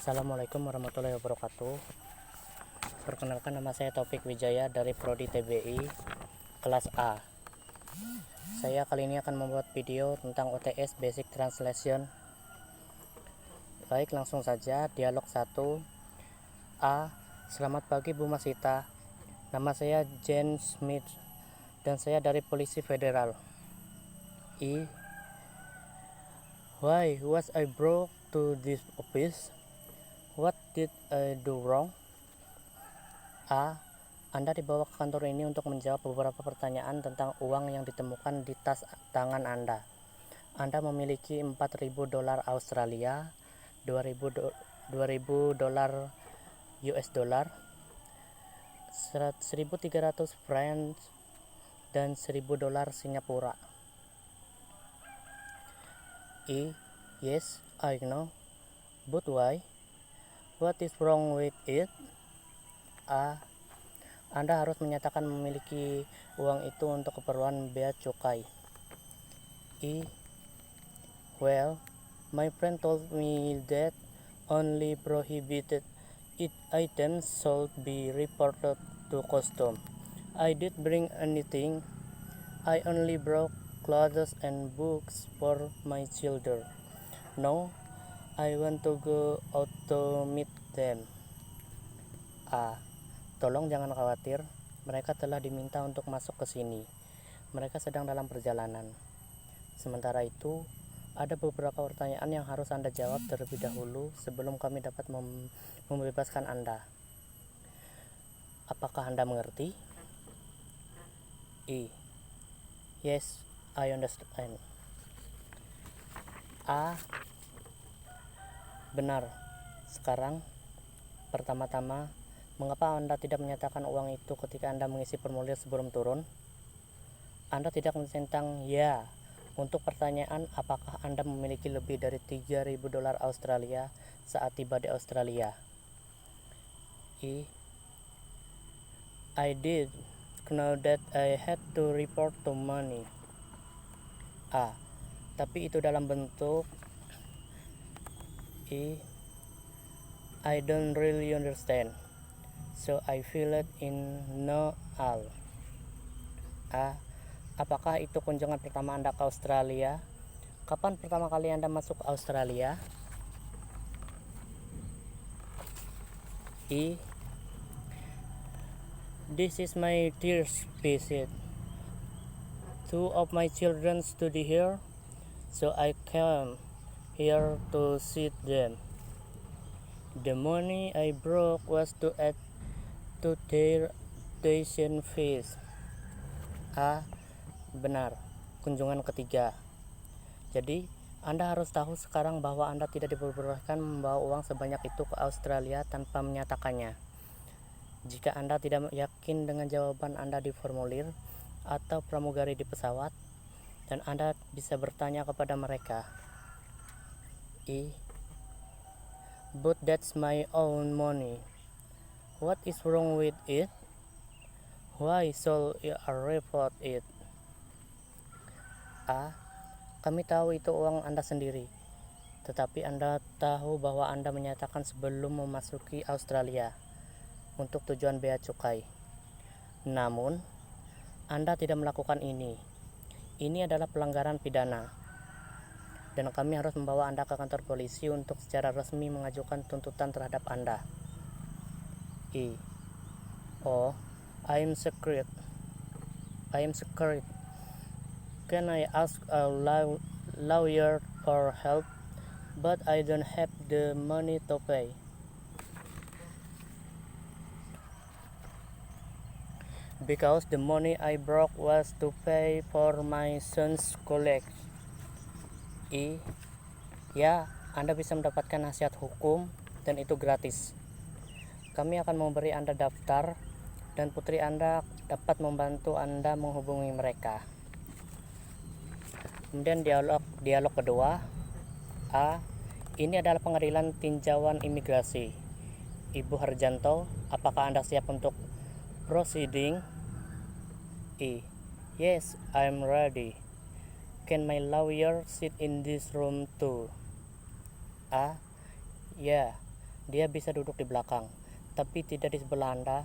Assalamualaikum warahmatullahi wabarakatuh. Perkenalkan, nama saya Taufik Wijaya dari Prodi TBI kelas A. Saya kali ini akan membuat video tentang OTS Basic Translation. Baik, langsung saja. Dialog 1. A. Selamat pagi Bu Masita. Nama saya Jane Smith dan saya dari Polisi Federal. I. Why was I brought to this office? What did I do wrong? A. Anda dibawa ke kantor ini untuk menjawab beberapa pertanyaan tentang uang yang ditemukan di tas tangan Anda. Anda memiliki $4.000 Australia, 2.000 dolar US dollar, 1.300 franc, dan 1.000 dolar Singapura. E. Yes, I know. But why? What is wrong with it? A. Anda harus menyatakan memiliki uang itu untuk keperluan bea cukai. E. Well, my friend told me that only prohibited items should be reported to custom. I did bring anything. I only brought clothes and books for my children. No, I want to go out to meet them. A. Tolong jangan khawatir, mereka telah diminta untuk masuk ke sini. Mereka sedang dalam perjalanan. Sementara itu, ada beberapa pertanyaan yang harus Anda jawab terlebih dahulu sebelum kami dapat membebaskan Anda. Apakah Anda mengerti? E. Yes, I understand. A. Benar. Sekarang, pertama-tama, mengapa Anda tidak menyatakan uang itu ketika Anda mengisi formulir sebelum turun? Anda tidak mencentang ya untuk pertanyaan apakah Anda memiliki lebih dari 3.000 dolar Australia saat tiba di Australia. I did know that I had to report to money. A. Tapi itu dalam bentuk. I don't really understand. So I fill it in no all. A. Apakah itu kunjungan pertama Anda ke Australia? Kapan pertama kali Anda masuk ke Australia? E. This is my first visit. 2 of my children study here, so I came here to see them. The money I brought was to add to their tuition fees. A. Benar, kunjungan ketiga. Jadi, Anda harus tahu sekarang bahwa Anda tidak diperbolehkan membawa uang sebanyak itu ke Australia tanpa menyatakannya. Jika Anda tidak yakin dengan jawaban Anda di formulir atau pramugari di pesawat, dan Anda bisa bertanya kepada mereka. E. But that's my own money. What is wrong with it? Why should I report it? A. Kami tahu itu uang Anda sendiri, tetapi Anda tahu bahwa Anda menyatakan sebelum memasuki Australia untuk tujuan bea cukai. Namun, Anda tidak melakukan ini. Ini adalah pelanggaran pidana, dan kami harus membawa Anda ke kantor polisi untuk secara resmi mengajukan tuntutan terhadap Anda. E. Oh, I am scared. Can I ask a lawyer for help? But I don't have the money to pay. Because the money I brought was to pay for my son's college. E. Ya, Anda bisa mendapatkan nasihat hukum dan itu gratis. Kami akan memberi Anda daftar dan putri Anda dapat membantu Anda menghubungi mereka. Kemudian dialog kedua. A. Ini adalah pengadilan tinjauan imigrasi. Ibu Harjanto, apakah Anda siap untuk proceeding? E. Yes, I'm ready. Can my lawyer sit in this room too? A. Yeah, Dia bisa duduk di belakang, tapi tidak di sebelah Anda.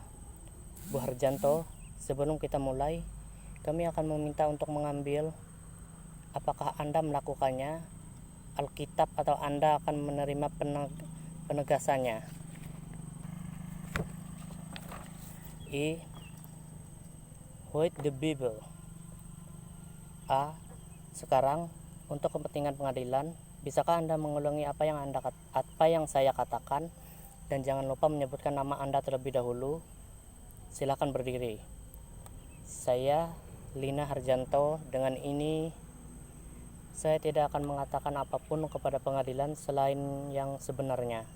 Bu Harjanto, sebelum kita mulai, kami akan meminta untuk mengambil apakah Anda melakukannya, Alkitab, atau Anda akan menerima penegasannya. Read the Bible. A. Sekarang, untuk kepentingan pengadilan, bisakah Anda mengulangi apa yang saya katakan, dan jangan lupa menyebutkan nama Anda terlebih dahulu. Silakan berdiri. Saya, Lina Harjanto. Dengan ini, saya tidak akan mengatakan apapun kepada pengadilan selain yang sebenarnya,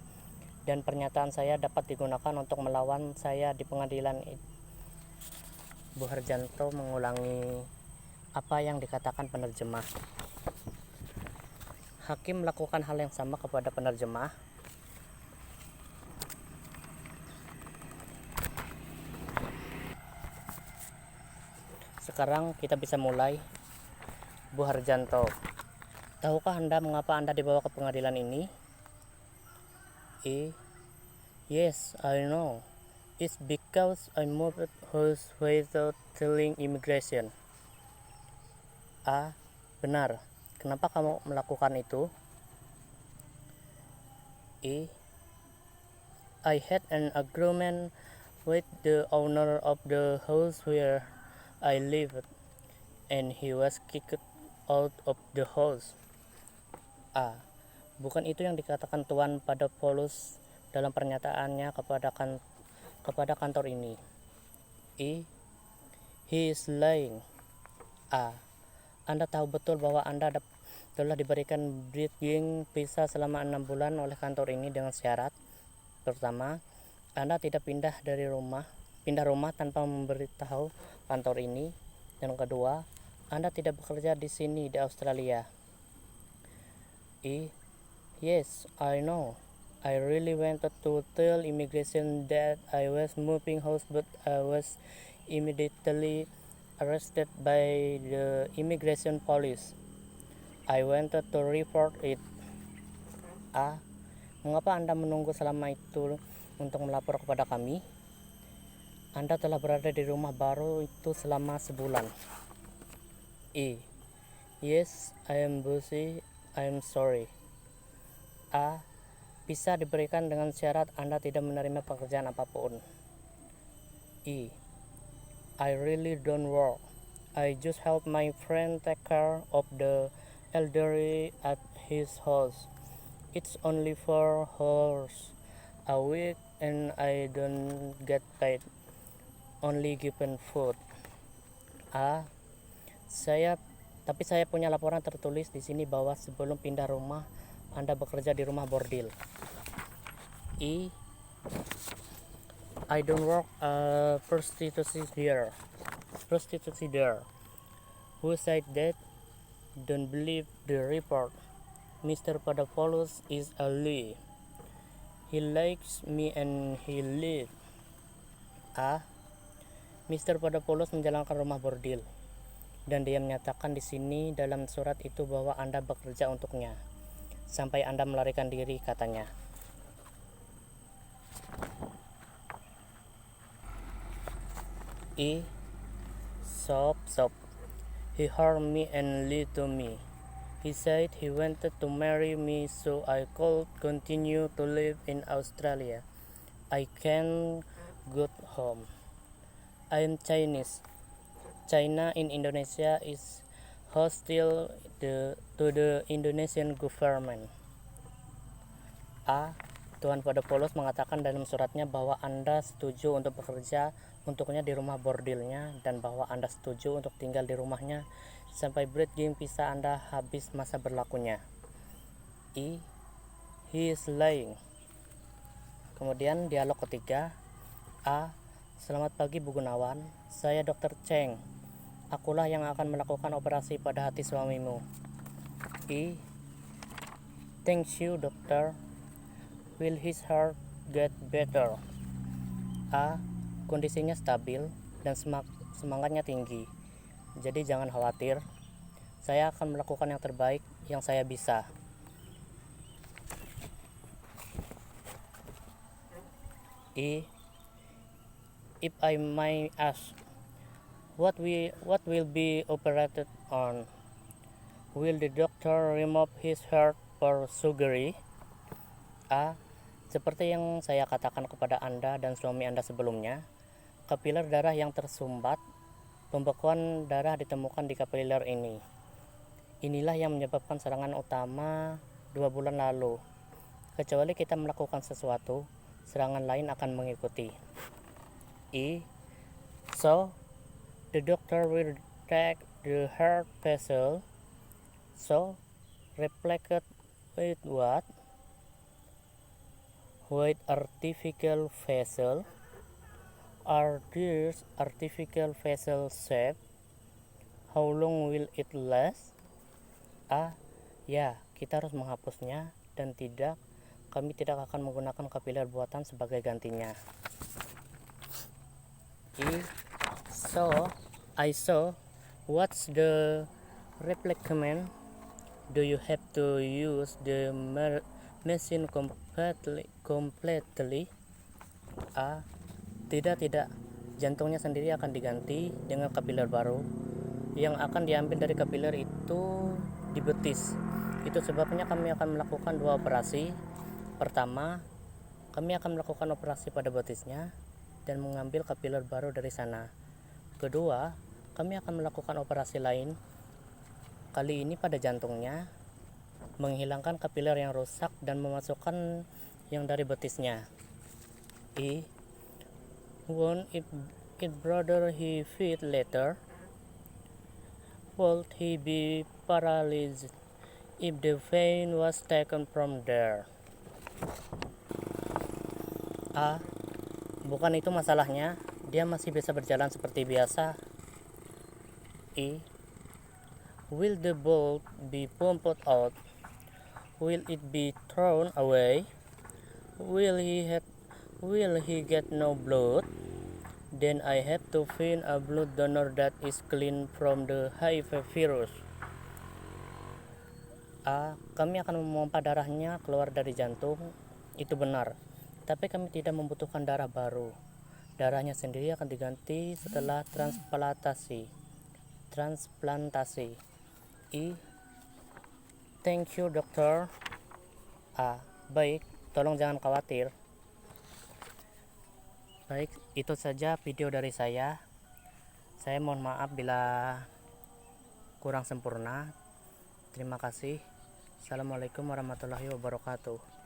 dan pernyataan saya dapat digunakan untuk melawan saya di pengadilan. Bu Harjanto mengulangi apa yang dikatakan penerjemah. Hakim melakukan hal yang sama kepada penerjemah. Sekarang kita bisa mulai. Bu Harjanto, tahukah Anda mengapa Anda dibawa ke pengadilan ini? Yes, I know. It's because I moved house without telling immigration. A. Benar. Kenapa kamu melakukan itu? I had an agreement with the owner of the house where I lived, and he was kicked out of the house. A. Bukan itu yang dikatakan Tuan pada Paulus dalam pernyataannya kepada kantor ini. He is lying. A. Anda tahu betul bahwa Anda telah diberikan breathing visa selama 6 bulan oleh kantor ini dengan syarat. Pertama, Anda tidak pindah rumah tanpa memberitahu kantor ini. Dan kedua, Anda tidak bekerja di sini di Australia. Yes, I know. I really wanted to tell immigration that I was moving house, but I was immediately arrested by the immigration police. I wanted to report it. A. Mengapa Anda menunggu selama itu untuk melapor kepada kami? Anda telah berada di rumah baru itu selama sebulan. Yes, I am busy. I am sorry. A. Bisa diberikan dengan syarat Anda tidak menerima pekerjaan apapun. I really don't work. I just help my friend take care of the elderly at his house. It's only 4 hours a week and I don't get paid, only given food. Tapi saya punya laporan tertulis di sini bahwa sebelum pindah rumah Anda bekerja di rumah bordil. I don't work prostitution there. Who said that? Don't believe the report. Mr. Padopoulos is a lie. He likes me and he live. A. Mr. Padopoulos menjalankan rumah bordil, dan dia menyatakan di sini dalam surat itu bahwa Anda bekerja untuknya sampai Anda melarikan diri, katanya. Stop. He harmed me and lied to me. He said he wanted to marry me so I could continue to live in Australia. I can't go home. I am Chinese. China in Indonesia is hostile to the Indonesian government. A. Tuan Padopoulos mengatakan dalam suratnya bahwa Anda setuju untuk bekerja untuknya di rumah bordilnya, dan bahwa Anda setuju untuk tinggal di rumahnya sampai breathing visa Anda habis masa berlakunya. He is lying. Kemudian dialog ketiga. A. Selamat pagi Bu Gunawan, saya Dr. Cheng. Akulah yang akan melakukan operasi pada hati suamimu. Thank you, dokter. Will his heart get better? A. Kondisinya stabil dan semangatnya tinggi, jadi jangan khawatir. Saya akan melakukan yang terbaik yang saya bisa. E. If I may ask, what will be operated on? Will the doctor remove his heart for surgery? A. Seperti yang saya katakan kepada Anda dan suami Anda sebelumnya, kapiler darah yang tersumbat, pembekuan darah ditemukan di kapiler ini. Inilah yang menyebabkan serangan utama 2 bulan lalu. Kecuali kita melakukan sesuatu, serangan lain akan mengikuti. E. So, the doctor will take the heart vessel. So, replaced with what? With artificial vessel. Are these artificial vessels safe? How long will it last? A. Ya, kita harus menghapusnya, dan kami tidak akan menggunakan kapiler buatan sebagai gantinya. E. I saw. What's the replacement? Do you have to use the machine completely? A. Tidak. Jantungnya sendiri akan diganti dengan kapiler baru. Yang akan diambil dari kapiler itu di betis. Itu sebabnya kami akan melakukan 2 operasi. Pertama, kami akan melakukan operasi pada betisnya dan mengambil kapiler baru dari sana. Kedua, kami akan melakukan operasi lain, kali ini pada jantungnya, menghilangkan kapiler yang rusak dan memasukkan yang dari betisnya. E. Won't it bother he feet later? Would he be paralyzed if the vein was taken from there? A. Bukan itu masalahnya, dia masih bisa berjalan seperti biasa. E. Will the blood be pumped out? Will it be thrown away? Will he get no blood? Then I have to find a blood donor that is clean from the HIV virus. A. Kami akan memompa darahnya keluar dari jantung. Itu benar. Tapi kami tidak membutuhkan darah baru. Darahnya sendiri akan diganti setelah transplantasi. E. Thank you, dokter. A. Baik, tolong jangan khawatir. Baik, itu saja video dari saya. Saya mohon maaf bila kurang sempurna. Terima kasih. Assalamualaikum warahmatullahi wabarakatuh.